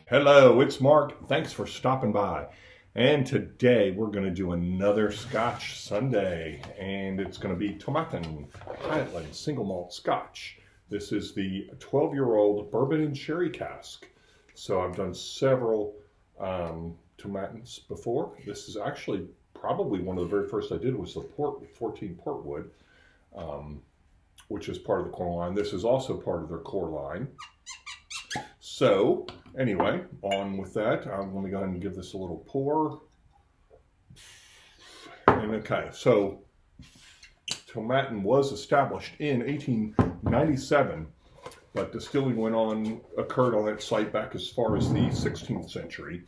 Hello, it's Mark. Thanks for stopping by. And today we're going to do another Scotch Sunday, and it's going to be Tomatin Highland single malt Scotch. This is the 12-year-old bourbon and sherry cask. So I've done several Tomatins before. This is actually probably one of the very first I did was the 14 Portwood, which is part of the core line. This is also part of their core line. So, anyway, on with that. I'm going to go ahead and give this a little pour. And okay, so Tomatin was established in 1897, but distilling occurred on that site back as far as the 16th century.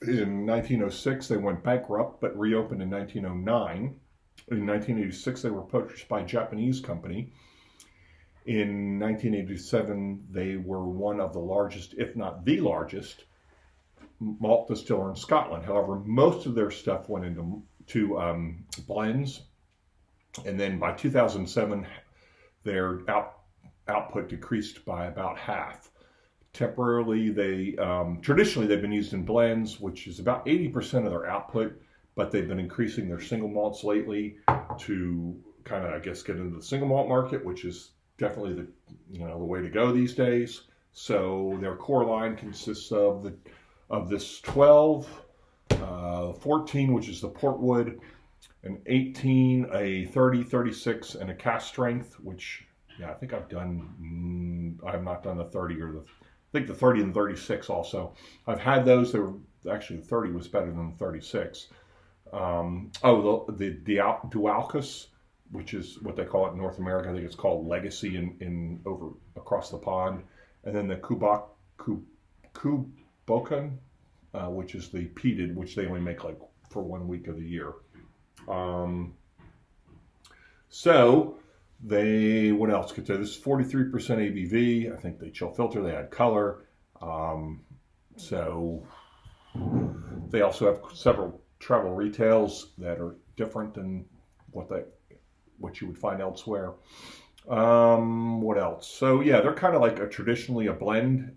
In 1906, they went bankrupt, but reopened in 1909. In 1986, they were purchased by a Japanese company. In 1987, they were one of the largest, if not the largest, malt distiller in Scotland. However, most of their stuff went into blends. And then by 2007, their output decreased by about half. Temporarily, traditionally they've been used in blends, which is about 80% of their output, but they've been increasing their single malts lately to kind of, I guess, get into the single malt market, which is definitely the way to go these days. So their core line consists of this 12, 14, which is the Portwood, an 18, a 30, 36, and a cask strength, which I think I've done. I have not done the 30 or I think the 30 and 36 also. I've had those. Actually the 30 was better than the 36. The Dualcus, which is what they call it in North America. I think it's called Legacy in over across the pond. And then the Kubokan, which is the peated, which they only make like for 1 week of the year. So what else could say? This is 43% ABV. I think they chill filter, they add color. So they also have several travel retails that are different than what you would find elsewhere. What else? So yeah, they're kind of like traditionally a blend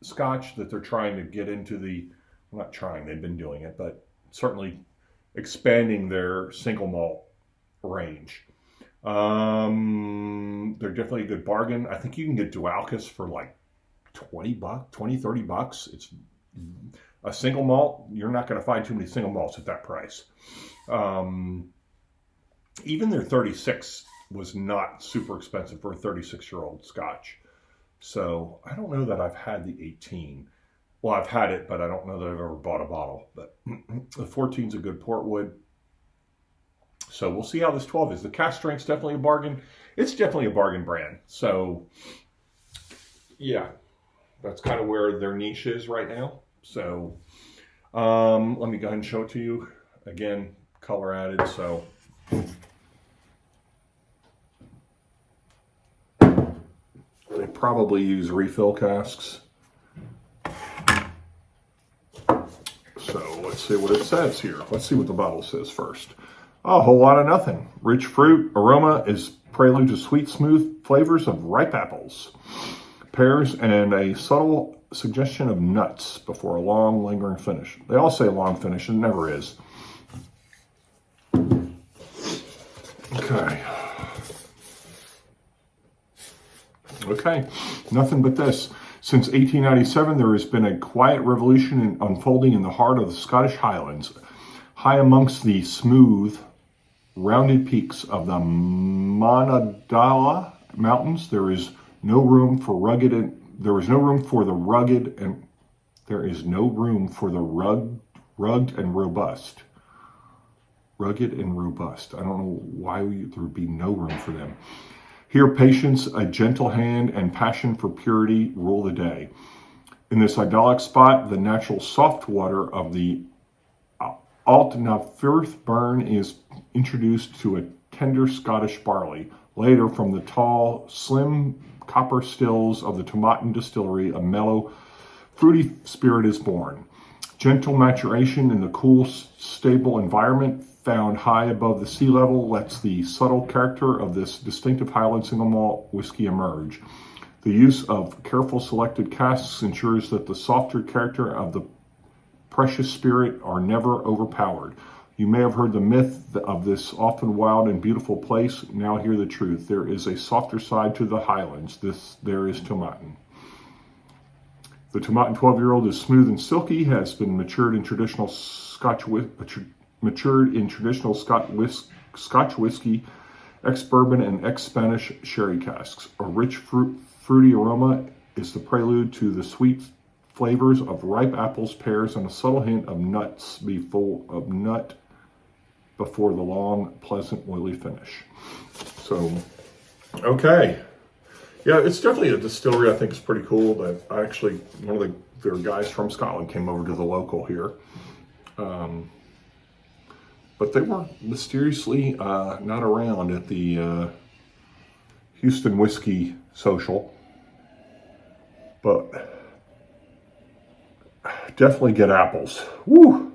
Scotch that they're trying to get into not trying, they've been doing it, but certainly expanding their single malt range. They're definitely a good bargain. I think you can get Dualcus for like $20, $30. It's a single malt. You're not going to find too many single malts at that price. Even their 36 was not super expensive for a 36-year-old Scotch. So I don't know that I've had the 18. Well, I've had it, but I don't know that I've ever bought a bottle. But the 14 is a good Portwood. So we'll see how this 12 is. The cask strength's definitely a bargain. It's definitely a bargain brand. So yeah, that's kind of where their niche is right now. So let me go ahead and show it to you. Again, color added, so they probably use refill casks. So let's see what it says here. Let's see what the bottle says first. A whole lot of nothing. Rich fruit aroma is prelude to sweet, smooth flavors of ripe apples, pears, and a subtle suggestion of nuts before a long, lingering finish. They all say long finish, and it never is. Okay, nothing but this. Since 1897, there has been a quiet revolution unfolding in the heart of the Scottish Highlands. High amongst the smooth, rounded peaks of the Monadala Mountains, there is no room for the rugged, and there is no room for the rugged and robust. Rugged and robust. I don't know why there would be no room for them. Here, patience, a gentle hand, and passion for purity rule the day. In this idyllic spot, the natural soft water of the Altnafirth burn is introduced to a tender Scottish barley. Later, from the tall, slim copper stills of the Tomatin distillery, a mellow, fruity spirit is born. Gentle maturation in the cool, stable environment found high above the sea level lets the subtle character of this distinctive Highland single malt whiskey emerge. The use of careful selected casks ensures that the softer character of the precious spirit are never overpowered. You may have heard the myth of this often wild and beautiful place. Now hear the truth. There is a softer side to the Highlands. There is Tomatin. The Tomatin 12-year-old is smooth and silky, has been matured in traditional Scotch whiskey, ex-bourbon, and ex-Spanish sherry casks. A rich fruity aroma is the prelude to the sweet flavors of ripe apples, pears, and a subtle hint of nuts before the long, pleasant, oily finish. So, okay. Yeah, it's definitely a distillery I think is pretty cool. That I actually, one of their guys from Scotland came over to the local here. But they were mysteriously not around at the Houston Whiskey Social. But definitely get apples. Woo!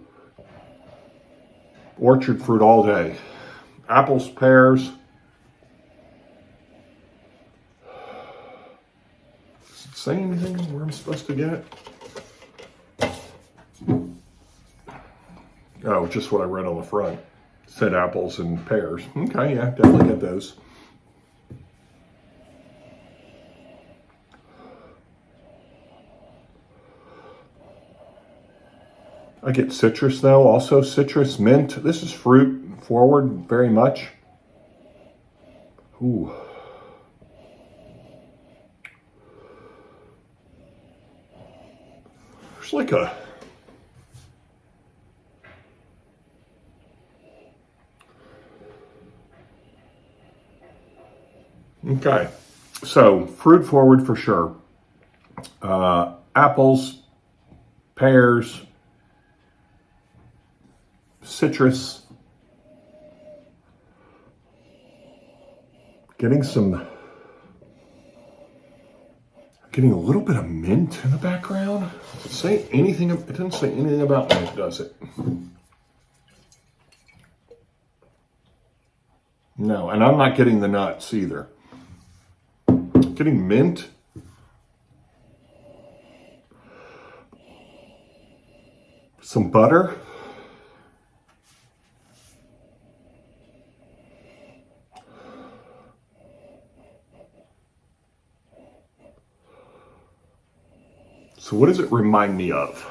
Orchard fruit all day. Apples, pears. Does it say anything where I'm supposed to get it? Oh, just what I read on the front. It said apples and pears. Okay, yeah, definitely get those. I get citrus though, also citrus, mint. This is fruit forward very much. Ooh. There's like a... Okay, so fruit forward for sure. Apples, pears, citrus, getting a little bit of mint in the background. Does it say anything? It doesn't say anything about mint, does it? No, and I'm not getting the nuts either. Getting mint. Some butter. So what does it remind me of?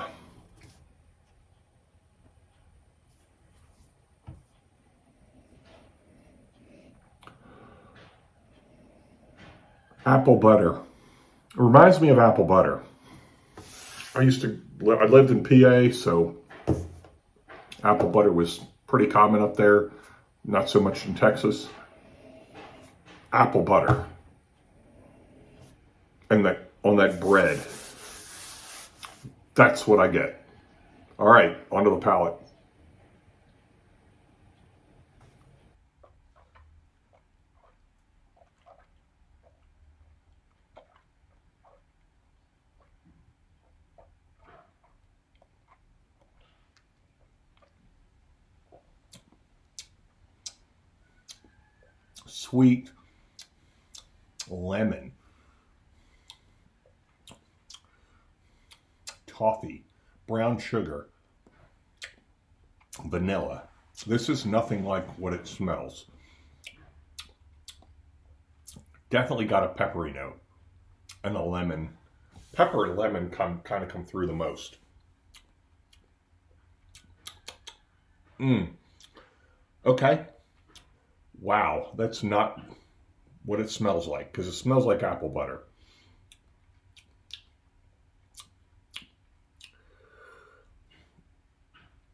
Apple butter. It reminds me of apple butter. I lived in PA, so apple butter was pretty common up there. Not so much in Texas. Apple butter. And on that bread. That's what I get. All right, onto the palate. Sweet lemon, toffee, brown sugar, vanilla. This is nothing like what it smells. Definitely got a peppery note and a lemon. Pepper and lemon kind of come through the most. Okay. Wow, that's not what it smells like, because it smells like apple butter.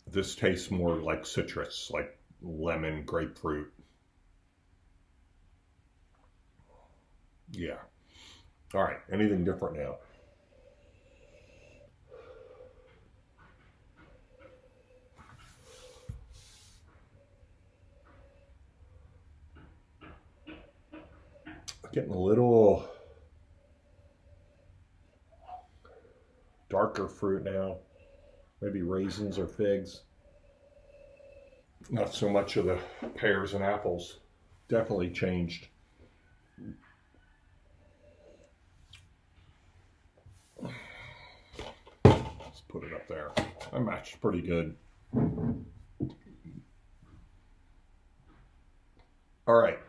This tastes more like citrus, like lemon, grapefruit. Yeah. All right, anything different now? Getting a little darker fruit now. Maybe raisins or figs. Not so much of the pears and apples. Definitely changed. put it up there. I matched pretty good. All right.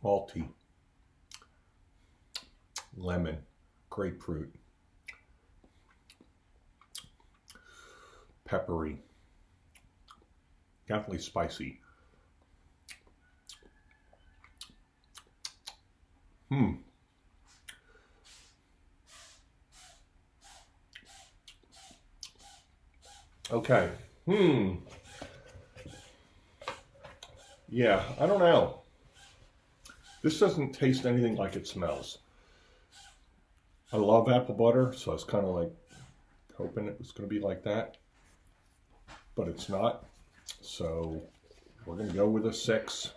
Malty, lemon, grapefruit, peppery, definitely spicy. Okay. Yeah, I don't know. This doesn't taste anything like it smells. I love apple butter, so I was kind of like hoping it was going to be like that, but it's not. So we're going to go with a 6.